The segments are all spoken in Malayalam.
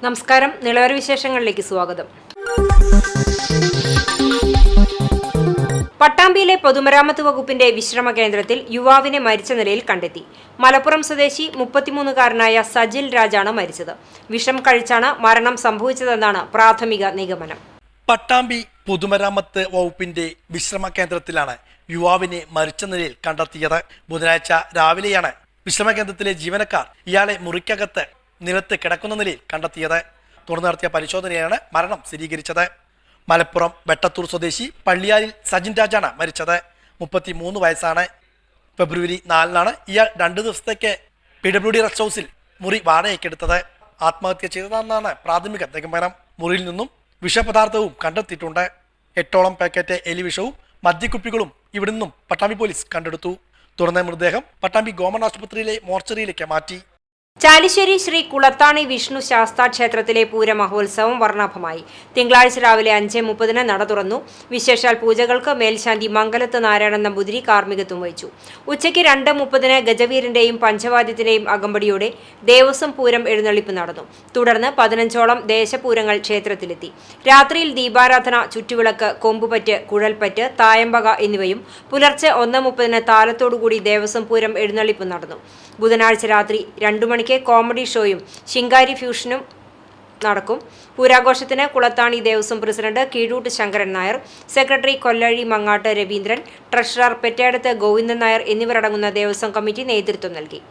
നമസ്കാരം. നിലവര വിശേഷങ്ങളിലേക്ക് സ്വാഗതം. പട്ടാമ്പിയിലെ പൊതുമരാമത്ത് വകുപ്പിന്റെ വിശ്രമ കേന്ദ്രത്തിൽ യുവാവിനെ മരിച്ച നിലയിൽ കണ്ടെത്തി. മലപ്പുറം സ്വദേശി 33-കാരനായ സജിൽ രാജാണ് മരിച്ചത്. വിഷം കഴിച്ചാണ് മരണം സംഭവിച്ചതെന്നാണ് പ്രാഥമിക നിഗമനം. പട്ടാമ്പി പൊതുമരാമത്ത് വകുപ്പിന്റെ വിശ്രമ കേന്ദ്രത്തിലാണ് യുവാവിനെ മരിച്ച നിലയിൽ കണ്ടെത്തിയത്. ബുധനാഴ്ച രാവിലെയാണ് വിശ്രമ കേന്ദ്രത്തിലെ ജീവനക്കാർ ഇയാളെ മുറിക്കകത്ത് നിലത്ത് കിടക്കുന്ന നിലയിൽ കണ്ടെത്തിയത്. തുടർന്ന് നടത്തിയ പരിശോധനയാണ് മരണം സ്ഥിരീകരിച്ചത്. മലപ്പുറം വെട്ടത്തൂർ സ്വദേശി പള്ളിയാലിൽ സജിൻ രാജാണ് മരിച്ചത്. 33 വയസ്സാണ്. ഫെബ്രുവരി 4-നാണ് ഇയാൾ 2 ദിവസത്തേക്ക് PWD റെസ്റ്റ് ഹൗസിൽ മുറി വാടകയ്ക്കെടുത്തത്. ആത്മഹത്യ ചെയ്തതെന്നാണ് പ്രാഥമിക നിഗമനം. മുറിയിൽ നിന്നും വിഷപദാർത്ഥവും കണ്ടെത്തിയിട്ടുണ്ട്. 8ഓളം പാക്കറ്റ് എലിവിഷവും മദ്യക്കുപ്പികളും ഇവിടെ നിന്നും പട്ടാമ്പി പോലീസ് കണ്ടെടുത്തു. തുടർന്ന് മൃതദേഹം പട്ടാമ്പി ഗവൺമെന്റ് ആശുപത്രിയിലെ മോർച്ചറിയിലേക്ക് മാറ്റി. ചാലിശ്ശേരി ശ്രീ കുളത്താണി വിഷ്ണു ശാസ്താ ക്ഷേത്രത്തിലെ പൂരമഹോത്സവം വർണ്ണാഭമായി. തിങ്കളാഴ്ച രാവിലെ 5:30 നട തുറന്നു. വിശേഷാൽ പൂജകൾക്ക് മേൽശാന്തി മംഗലത്ത് നാരായണൻ നമ്പൂതിരി കാർമ്മികത്വം വഹിച്ചു. ഉച്ചയ്ക്ക് 2:30 ഗജവീരന്റെയും പഞ്ചവാദ്യത്തിന്റെയും അകമ്പടിയോടെ ദേവസ്വം പൂരം എഴുന്നള്ളിപ്പ് നടന്നു. തുടർന്ന് 15ഓളം ദേശപൂരങ്ങൾ ക്ഷേത്രത്തിലെത്തി. രാത്രിയിൽ ദീപാരാധന, ചുറ്റുവിളക്ക്, കൊമ്പുപറ്റ്, കുഴൽപ്പറ്റ്, തായമ്പക എന്നിവയും പുലർച്ചെ 1:30 താലത്തോടുകൂടി ദേവസ്വം പൂരം എഴുന്നള്ളിപ്പ് നടന്നു. ബുധനാഴ്ച രാത്രി 2 മണിക്ക് കോമഡി ഷോയും ശിങ്കാരി ഫ്യൂഷനും നടക്കും. പൂരാഘോഷത്തിന് Kulathani Devaswom president Keezhoot Shankaran Nair, secretary Kollazhi Mangatt Raveendran, treasurer Pettedath Govindan Nair എന്നിവരടങ്ങുന്ന ദേവസ്വം കമ്മിറ്റി നേതൃത്വം നൽകി.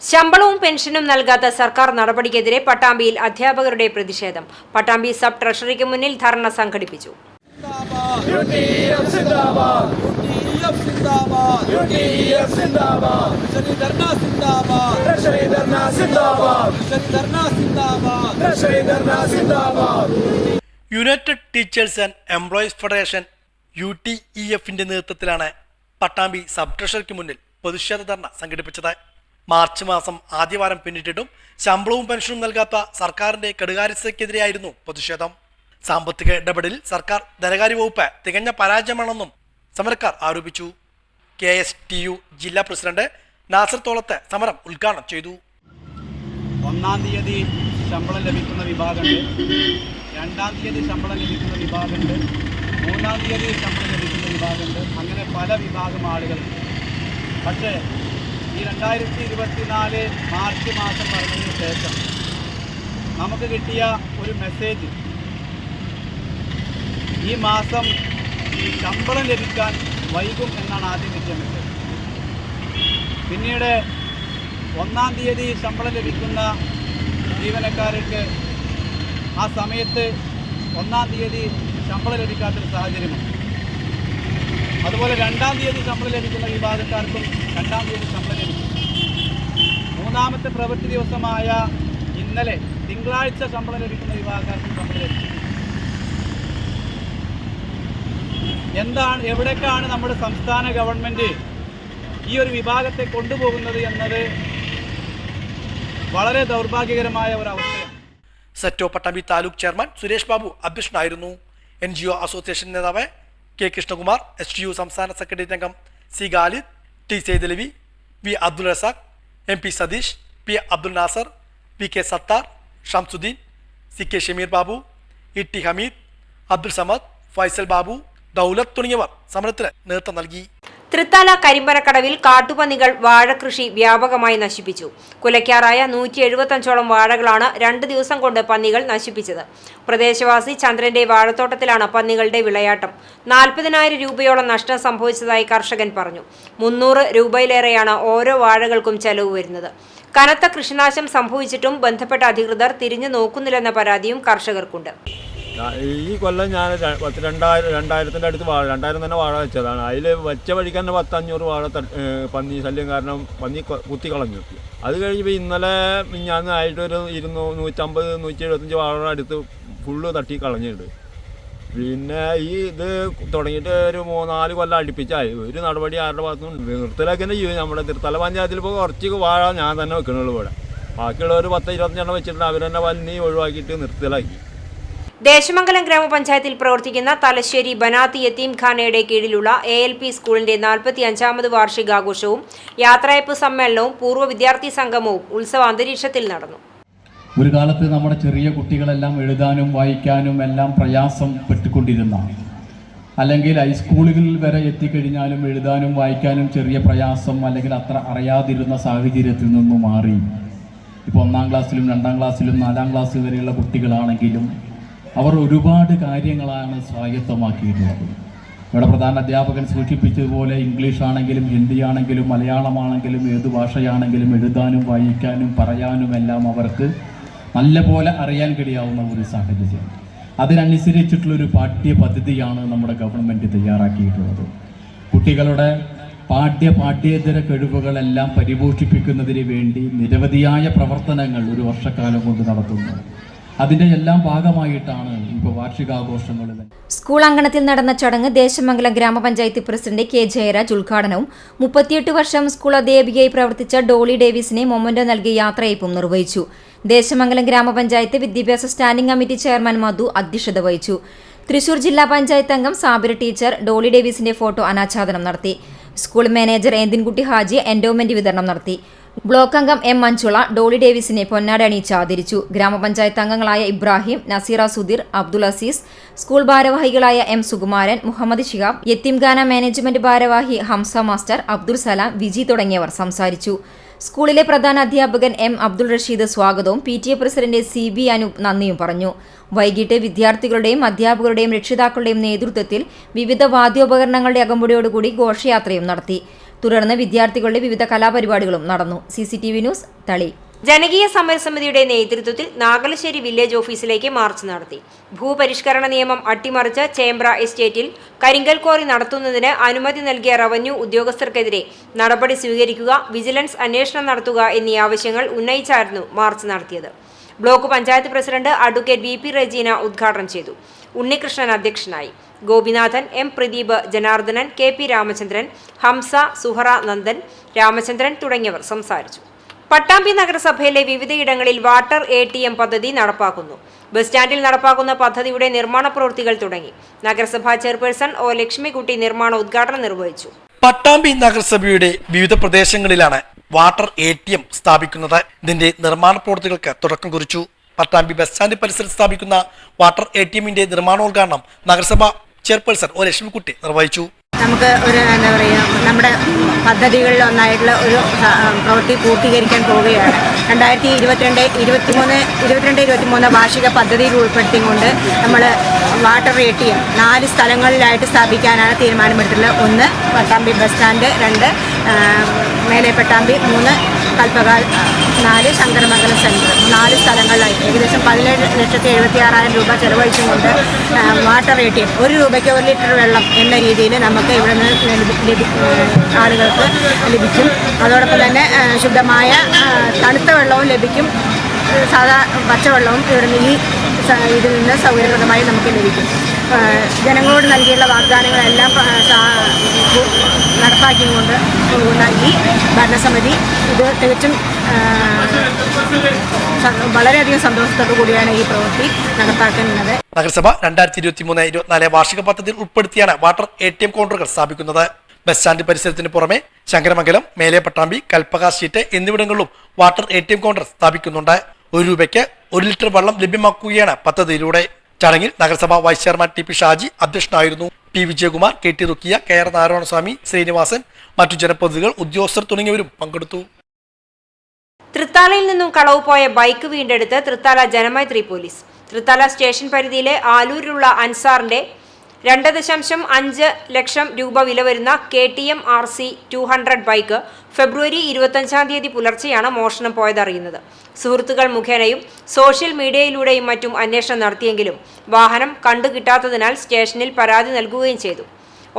ശമ്പളവും പെൻഷനും നൽകാത്ത സർക്കാർ നടപടിക്കെതിരെ പട്ടാമ്പിയിൽ അധ്യാപകരുടെ പ്രതിഷേധം. പട്ടാമ്പി സബ് ട്രഷറിക്ക് മുന്നിൽ ധർണ സംഘടിപ്പിച്ചു. United teachers and employees federation UTEF-ന്റെ നേതൃത്വത്തിലാണ് പട്ടാമ്പി സബ് ട്രഷറിക്ക് മുന്നിൽ പ്രതിഷേധ ധർണ സംഘടിപ്പിച്ചത്. മാർച്ച് മാസം ആദ്യവാരം പിന്നിട്ടിട്ടും ശമ്പളവും പെൻഷനും നൽകാത്ത സർക്കാരിന്റെ കെടുകാര്യസ്ഥതയ്ക്കെതിരെയായിരുന്നു പ്രതിഷേധം. സാമ്പത്തിക ഇടപെടലിൽ സർക്കാർ ധനകാര്യ വകുപ്പ് തികഞ്ഞ പരാജയമാണെന്നും സമരക്കാർ ആരോപിച്ചു. KSTU ജില്ലാ പ്രസിഡന്റ് നാസർ തോളത്ത് സമരം ഉദ്ഘാടനം ചെയ്തു. 1-ാം തീയതി ശമ്പളം ലഭിക്കുന്ന വിഭാഗമുണ്ട്, 2-ാം തീയതി ശമ്പളം ലഭിക്കുന്ന വിഭാഗമുണ്ട്, 3-ാം തീയതി ശമ്പളം ലഭിക്കുന്ന വിഭാഗമുണ്ട്. അങ്ങനെ പല വിഭാഗം ആളുകൾ. പക്ഷേ ഈ 2024 മാർച്ച് മാസം പറഞ്ഞതിന് ശേഷം നമുക്ക് കിട്ടിയ ഒരു മെസ്സേജ്, ഈ മാസം ശമ്പളം ലഭിക്കാൻ വൈകും എന്നാണ് ആദ്യം കിട്ടിയ മെസ്സേജ്. പിന്നീട് 1-ാം തീയതി ശമ്പളം ലഭിക്കുന്ന ജീവനക്കാർക്ക് ആ സമയത്ത് 1-ാം തീയതി ശമ്പളം ലഭിക്കാത്തൊരു സാഹചര്യമാണ്. അതുപോലെ 2-ാം തീയതി ശമ്പളം ലഭിക്കുന്ന വിഭാഗക്കാർക്കും 2-ാം തീയതി ശമ്പളം ലഭിക്കും. 3-ാമത്തെ പ്രവൃത്തി ദിവസമായ ഇന്നലെ തിങ്കളാഴ്ച ശമ്പളം ലഭിക്കുന്ന വിഭാഗക്കാർക്കും ശമ്പളം ലഭിക്കും. എവിടേക്കാണ് നമ്മുടെ സംസ്ഥാന ഗവൺമെൻറ് ഈ ഒരു വിഭാഗത്തെ കൊണ്ടുപോകുന്നത് എന്നത് വളരെ ദൗർഭാഗ്യകരമായ ഒരവസ്ഥയാണ്. സെറ്റോ പട്ടാമ്പി താലൂക്ക് ചെയർമാൻ സുരേഷ് ബാബു അധ്യക്ഷനായിരുന്നു. NGO അസോസിയേഷൻ നേതാവ് K കൃഷ്ണകുമാർ, STU സംസ്ഥാന സെക്രട്ടേറിയറ്റ് അംഗം C Khalid, T Saidalavi, V Abdul Razak, MP Satheesh, P Abdul Nasar, P K Sathar, Shamsuddin, C K Shameer Babu, E T Hameed, Abdul Samad, Faisal Babu, Daulath തുടങ്ങിയവർ സമരത്തിന് നേതൃത്വം നൽകി. തൃത്താല കരിമ്പനക്കടവിൽ കാട്ടുപന്നികൾ വാഴകൃഷി വ്യാപകമായി നശിപ്പിച്ചു. കുലയ്ക്കാറായ 175ഓളം വാഴകളാണ് 2 ദിവസം കൊണ്ട് പന്നികൾ നശിപ്പിച്ചത്. പ്രദേശവാസി ചന്ദ്രന്റെ വാഴത്തോട്ടത്തിലാണ് പന്നികളുടെ വിളയാട്ടം. 40,000 രൂപയോളം നഷ്ടം സംഭവിച്ചതായി കർഷകൻ പറഞ്ഞു. 300 രൂപയിലേറെയാണ് ഓരോ വാഴകൾക്കും ചെലവ് വരുന്നത്. കനത്ത കൃഷിനാശം സംഭവിച്ചിട്ടും ബന്ധപ്പെട്ട അധികൃതർ തിരിഞ്ഞു നോക്കുന്നില്ലെന്ന പരാതിയും കർഷകർക്കുണ്ട്. ഈ കൊല്ലം ഞാൻ 2000-ൻ്റെ അടുത്ത് 2000 തന്നെ വാഴ വെച്ചതാണ്. അതിൽ വെച്ച വഴിക്ക് തന്നെ 100-500 വാഴ പന്നി ശല്യം കാരണം പന്നി കുത്തി കളഞ്ഞു. അത് കഴിഞ്ഞപ്പോൾ ഇന്നലെ മിഞ്ഞാന്നായിട്ടൊരു 150-175 വാഴ അടുത്ത് ഫുള്ള് തട്ടി കളഞ്ഞിട്ടുണ്ട്. പിന്നെ ഇത് തുടങ്ങിയിട്ട് ഒരു 3-4 കൊല്ലം അടുപ്പിച്ചായി. ഒരു നടപടി ആരുടെ ഭാഗത്തുനിന്ന് നിർത്തലാക്കി തന്നെ ചെയ്യും. നമ്മുടെ തൃത്തല പഞ്ചായത്തിൽ ഇപ്പോൾ കുറച്ച് വാഴ ഞാൻ തന്നെ വെക്കണുള്ളൂ. ഇവിടെ ബാക്കിയുള്ളവർ 10-25 വെച്ചിട്ടുണ്ട്. അവർ തന്നെ പന്നി ഒഴിവാക്കിയിട്ട് നിർത്തലാക്കി. ദേശമംഗലം ഗ്രാമപഞ്ചായത്തിൽ പ്രവർത്തിക്കുന്ന തലശ്ശേരി ബനാത്ത് യത്തീംഖാനയുടെ കീഴിലുള്ള ALP സ്കൂളിന്റെ 45ാമത് വാർഷികാഘോഷവും യാത്രയപ്പ് സമ്മേളനവും പൂർവ്വ വിദ്യാർത്ഥി സംഗമവും ഉത്സവ അന്തരീക്ഷത്തിൽ നടന്നു. ഒരു കാലത്ത് നമ്മുടെ ചെറിയ കുട്ടികളെല്ലാം എഴുതാനും വായിക്കാനും എല്ലാം പ്രയാസം പെട്ടുകൊണ്ടിരുന്ന, അല്ലെങ്കിൽ ഹൈസ്കൂളുകളിൽ വരെ എത്തിക്കഴിഞ്ഞാലും എഴുതാനും വായിക്കാനും ചെറിയ പ്രയാസം അല്ലെങ്കിൽ അത്ര അറിയാതിരുന്ന സാഹചര്യത്തിൽ നിന്നും മാറി ഇപ്പോൾ 1ാം ക്ലാസ്സിലും 2ാം ക്ലാസ്സിലും 4ാം ക്ലാസ് വരെയുള്ള കുട്ടികളാണെങ്കിലും അവർ ഒരുപാട് കാര്യങ്ങളാണ് സ്വായത്തമാക്കിയിട്ടുള്ളത്. ഇവിടെ പ്രധാന അധ്യാപകൻ സൂചിപ്പിച്ചതുപോലെ ഇംഗ്ലീഷ് ആണെങ്കിലും ഹിന്ദി ആണെങ്കിലും മലയാളമാണെങ്കിലും ഏത് ഭാഷയാണെങ്കിലും എഴുതാനും വായിക്കാനും പറയാനും എല്ലാം അവർക്ക് നല്ലപോലെ അറിയാൻ കഴിയാവുന്ന ഒരു സാഹചര്യം. അതിനനുസരിച്ചിട്ടുള്ളൊരു പാഠ്യപദ്ധതിയാണ് നമ്മുടെ ഗവൺമെൻറ് തയ്യാറാക്കിയിട്ടുള്ളത്. കുട്ടികളുടെ പാഠ്യേതര കഴിവുകളെല്ലാം പരിപോഷിപ്പിക്കുന്നതിന് വേണ്ടി നിരവധിയായ പ്രവർത്തനങ്ങൾ ഒരു വർഷക്കാലം കൊണ്ട് നടത്തുന്നു. അതിന്റെ എല്ലാം ഭാഗമായിട്ടാണ് ഇപ്പോൾ വാർഷികാഘോഷങ്ങൾ. സ്കൂൾ അങ്കണത്തിൽ നടന്ന ചടങ്ങ് ദേശമംഗലം ഗ്രാമപഞ്ചായത്ത് പ്രസിഡന്റ് കെ ജയരാജ് ഉദ്ഘാടനവും 38 വർഷം സ്കൂൾ അധ്യാപികയായി പ്രവർത്തിച്ച ഡോളി ഡേവിസിനെ മൊമന്റോ നൽകി യാത്രയയപ്പും നിർവഹിച്ചു. ദേശമംഗലം ഗ്രാമപഞ്ചായത്ത് വിദ്യാഭ്യാസ സ്റ്റാൻഡിംഗ് കമ്മിറ്റി ചെയർമാൻ മധു അധ്യക്ഷത വഹിച്ചു. തൃശൂർ ജില്ലാ പഞ്ചായത്ത് അംഗം സാബിര ടീച്ചർ ഡോളി ഡേവിസിന്റെ ഫോട്ടോ അനാച്ഛാദനം നടത്തി. School manager Enthinkutty Haji endowment വിതരണം നടത്തി. ബ്ലോക്ക് അംഗം എം മഞ്ജുള ഡോളി ഡേവിസിനെ പൊന്നാട അണിയിച്ച് ആദരിച്ചു. ഗ്രാമപഞ്ചായത്ത് അംഗങ്ങളായ ഇബ്രാഹിം, നസീറ സുധീർ, അബ്ദുൽ അസീസ്, സ്കൂൾ ഭാരവാഹികളായ എം സുകുമാരൻ, മുഹമ്മദ് ഷിഹാബ്, യത്തീംഖാന മാനേജ്മെന്റ് ഭാരവാഹി ഹംസ മാസ്റ്റർ, അബ്ദുൽ സലാം, വിജി തുടങ്ങിയവർ സംസാരിച്ചു. സ്കൂളിലെ പ്രധാന അധ്യാപകൻ എം അബ്ദുൾ റഷീദ് സ്വാഗതവും PTA പ്രസിഡന്റ് CB അനൂപ് നന്ദിയും പറഞ്ഞു. വൈകിട്ട് വിദ്യാർത്ഥികളുടെയും അധ്യാപകരുടെയും രക്ഷിതാക്കളുടെയും നേതൃത്വത്തിൽ വിവിധ വാദ്യോപകരണങ്ങളുടെ അകമ്പടിയോടുകൂടി ഘോഷയാത്രയും നടത്തി. തുടർന്ന് വിദ്യാർത്ഥികളുടെ വിവിധ കലാപരിപാടികളും നടന്നു. CCTV ന്യൂസ്, തളി. ജനകീയ സമരസമിതിയുടെ നേതൃത്വത്തിൽ നാഗലശ്ശേരി വില്ലേജ് ഓഫീസിലേക്ക് മാർച്ച് നടത്തി. ഭൂപരിഷ്കരണ നിയമം അട്ടിമറിച്ച് ചേമ്പ്ര എസ്റ്റേറ്റിൽ കരിങ്കൽ ക്വാറി നടത്തുന്നതിന് അനുമതി നൽകിയ റവന്യൂ ഉദ്യോഗസ്ഥർക്കെതിരെ നടപടി സ്വീകരിക്കുക, വിജിലൻസ് അന്വേഷണം നടത്തുക എന്നീ ആവശ്യങ്ങൾ ഉന്നയിച്ചായിരുന്നു മാർച്ച് നടത്തിയത്. Block panchayat president advocate VP Regina ഉദ്ഘാടനം ചെയ്തു. ഉണ്ണികൃഷ്ണൻ അധ്യക്ഷനായി. ഗോപിനാഥൻ, M പ്രദീപ്, ജനാർദ്ദനൻ, KP രാമചന്ദ്രൻ, ഹംസ, സുഹറ നന്ദൻ, രാമചന്ദ്രൻ തുടങ്ങിയവർ സംസാരിച്ചു. പട്ടാമ്പി നഗരസഭയിലെ വിവിധയിടങ്ങളിൽ വാട്ടർ ATM പദ്ധതി നടപ്പാക്കുന്നു. ബസ് സ്റ്റാൻഡിൽ നടപ്പാക്കുന്ന പദ്ധതിയുടെ നിർമ്മാണ പ്രവൃത്തികൾ തുടങ്ങി. നഗരസഭാ ചെയർപേഴ്സൺ O ലക്ഷ്മിക്കുട്ടി നിർമ്മാണ ഉദ്ഘാടനം നിർവഹിച്ചു. പട്ടാമ്പി നഗരസഭയുടെ വിവിധ പ്രദേശങ്ങളിലാണ് വാട്ടർ ATM സ്ഥാപിക്കുന്നത്. ഇതിന്റെ നിർമ്മാണ പ്രവൃത്തികൾക്ക് തുടക്കം കുറിച്ചു. പട്ടാമ്പി ബസ് സ്റ്റാൻഡ് പരിസരത്ത് സ്ഥാപിക്കുന്ന വാട്ടർ ATMന്റെ നിർമ്മാണോദ്ഘാടനം നഗരസഭ ചെയർപേഴ്സൺ O ലക്ഷ്മിക്കുട്ടി നിർവഹിച്ചു. നമുക്ക് ഒരു എന്താ പറയുക, നമ്മുടെ പദ്ധതികളിൽ ഒന്നായിട്ടുള്ള ഒരു പ്രവൃത്തി പൂർത്തീകരിക്കാൻ പോവുകയാണ്. 2022-23 വാർഷിക പദ്ധതിയിൽ ഉൾപ്പെടുത്തിക്കൊണ്ട് നമ്മൾ water ATM 4 സ്ഥലങ്ങളിലായിട്ട് സ്ഥാപിക്കാനാണ് തീരുമാനമെടുത്തിട്ടുള്ളത്. 1 Pattambi bus stand, 2 മേലെ പട്ടാമ്പി, 3 കൽപ്പകാൽ, 4 ശങ്കരമംഗലം സെൻറ്റർ. 4 സ്ഥലങ്ങളിലായിട്ട് ഏകദേശം 17,76,000 രൂപ ചെലവഴിച്ചുകൊണ്ട് വാട്ടർ ATM 1 രൂപയ്ക്ക് 1 ലിറ്റർ വെള്ളം എന്ന രീതിയിൽ നമുക്ക് ഇവിടെ നിന്ന് ആളുകൾക്ക് ലഭിക്കും. അതോടൊപ്പം തന്നെ ശുദ്ധമായ തണുത്ത വെള്ളവും ലഭിക്കും. സാധാ പച്ചവെള്ളവും ഇതിൽ നിന്ന് സൗകര്യപ്രദമായി നമുക്ക് ലഭിക്കും. ജനങ്ങളോട് നൽകിയുള്ള വാഗ്ദാനങ്ങളെല്ലാം നടപ്പാക്കിക്കൊണ്ട് പോകുന്ന ഈ ഭരണസമിതി ഇത് തികച്ചും വളരെയധികം സന്തോഷത്തോടു കൂടിയാണ് ഈ പ്രവൃത്തി നടപ്പാക്കുന്നത്. നഗരസഭ 2023-24 വാർഷിക പദ്ധതിയിൽ ഉൾപ്പെടുത്തിയാണ് വാട്ടർ ATM കൗണ്ടറുകൾ സ്ഥാപിക്കുന്നത്. ബസ് സ്റ്റാൻഡ് പരിസരത്തിന് പുറമെ ശങ്കരമംഗലം, മേലെ പട്ടാമ്പി, കൽപ്പക സ്ട്രീറ്റ് എന്നിവിടങ്ങളിലും വാട്ടർ ATM കൗണ്ടർ സ്ഥാപിക്കുന്നുണ്ട്. ₹1 1 ലിറ്റർ വെള്ളം ലഭ്യമാക്കുകയാണ് പദ്ധതിയിലൂടെ. ചടങ്ങിൽ നഗരസഭാ വൈസ് ചെയർമാൻ TP ഷാജി അധ്യക്ഷനായിരുന്നു. P Vijayakumar, KT ruqyah, KR Narayanaswamy, Sreenivasan, മറ്റു ജനപ്രതിനിധികൾ, ഉദ്യോഗസ്ഥർ തുടങ്ങിയവരും പങ്കെടുത്തു. തൃത്താലയിൽ നിന്നും കളവ് പോയ ബൈക്ക് വീണ്ടെടുത്ത് തൃത്താല ജനമൈത്രി പോലീസ്. തൃത്താല സ്റ്റേഷൻ പരിധിയിലെ ആലൂരിലുള്ള അൻസാറിന്റെ 2.5 ലക്ഷം രൂപ വില വരുന്ന KTM RC 200 ബൈക്ക് ഫെബ്രുവരി 25 പുലർച്ചെയാണ് മോഷണം പോയതറിയുന്നത്. സുഹൃത്തുക്കൾ മുഖേനയും സോഷ്യൽ മീഡിയയിലൂടെയും മറ്റും അന്വേഷണം നടത്തിയെങ്കിലും വാഹനം കണ്ടുകിട്ടാത്തതിനാൽ സ്റ്റേഷനിൽ പരാതി നൽകുകയും ചെയ്തു.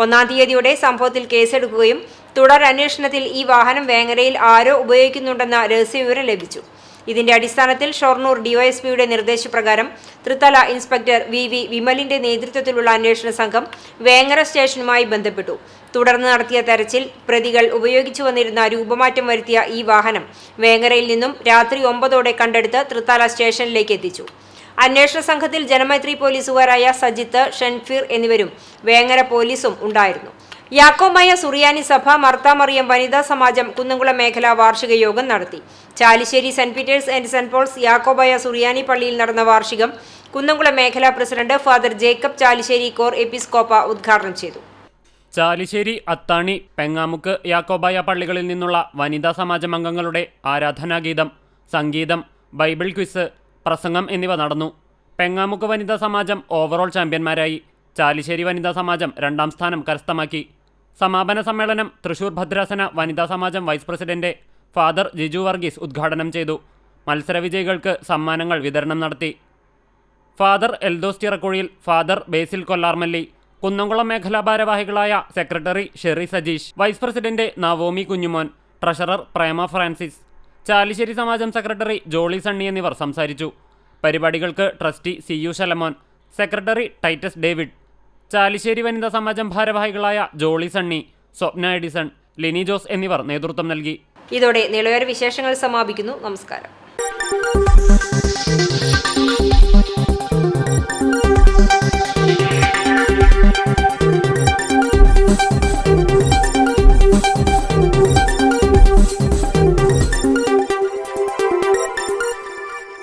1-ാം തീയതിയോടെ സംഭവത്തിൽ കേസെടുക്കുകയും തുടർ അന്വേഷണത്തിൽ ഈ വാഹനം വേങ്ങരയിൽ ആരോ ഉപയോഗിക്കുന്നുണ്ടെന്ന രഹസ്യവിവരം ലഭിച്ചു. ഇതിന്റെ അടിസ്ഥാനത്തിൽ ഷൊർണൂർ DYSPയുടെ നിർദ്ദേശപ്രകാരം തൃത്തല ഇൻസ്പെക്ടർ VV വിമലിന്റെ നേതൃത്വത്തിലുള്ള അന്വേഷണ സംഘം വേങ്ങര സ്റ്റേഷനുമായി ബന്ധപ്പെട്ടു. തുടർന്ന് നടത്തിയ തെരച്ചിൽ പ്രതികൾ ഉപയോഗിച്ചു വന്നിരുന്ന രൂപമാറ്റം വരുത്തിയ ഈ വാഹനം വേങ്ങരയിൽ നിന്നും രാത്രി 9ഓടെ കണ്ടെടുത്ത് തൃത്താല സ്റ്റേഷനിലേക്ക് എത്തിച്ചു. അന്വേഷണ സംഘത്തിൽ ജനമൈത്രി പോലീസുകാരായ സജിത്ത്, ഷെൻഫീർ എന്നിവരും വേങ്ങര പോലീസും ഉണ്ടായിരുന്നു. യാക്കോബായ സുറിയാനി സഭ മർത്താമറിയം വനിതാ സമാജം കുന്നംകുളം മേഖല വാർഷിക യോഗം നടത്തി. Chalissery saint Peter's and saint Paul's യാക്കോബായ സുറിയാനി പള്ളിയിൽ നടന്ന വാർഷികം കുന്നംകുളം മേഖലാ പ്രസിഡന്റ് ഫാദർ ജേക്കബ് ചാലിശ്ശേരി കോർ എപ്പിസ്കോപ്പ ഉദ്ഘാടനം ചെയ്തു. ചാലിശ്ശേരി, അത്താണി, പെങ്ങാമുക്ക് യാക്കോബായ പള്ളികളിൽ നിന്നുള്ള വനിതാ സമാജം അംഗങ്ങളുടെ ആരാധനാഗീതം, സംഗീതം, ബൈബിൾ ക്വിസ്, പ്രസംഗം എന്നിവ നടന്നു. പെങ്ങാമുക്ക് വനിതാ സമാജം ഓവറോൾ ചാമ്പ്യന്മാരായി. ചാലിശ്ശേരി വനിതാ സമാജം 2ാം സ്ഥാനം കരസ്ഥമാക്കി. സമാപന സമ്മേളനം തൃശൂർ ഭദ്രാസന വനിതാ സമാജം vice president father Jiju Varghese ഉദ്ഘാടനം ചെയ്തു. മത്സരവിജയികൾക്ക് സമ്മാനങ്ങൾ വിതരണം നടത്തി. Father Eldhose Chirakkuzhiyil, father Basil Kollarmalli, Kunnamkulam മേഖലാ ഭാരവാഹികളായ secretary Sherry Sajeesh, vice president Naomi Kunjumon, treasurer Prema Francis, Chalissery സമാജം സെക്രട്ടറി ജോളി സണ്ണി എന്നിവർ സംസാരിച്ചു. പരിപാടികൾക്ക് trustee CU Shalamon, secretary Titus David, Chalissery വനിതാ സമാജം ഭാരവാഹികളായ ജോളി സണ്ണി, സ്വപ്ന എഡിസൺ, ലിനി ജോസ് എന്നിവർ നേതൃത്വം നൽകി. ഇതോടെ നിളയോര വിശേഷങ്ങൾ സമാപിക്കുന്നു. നമസ്കാരം.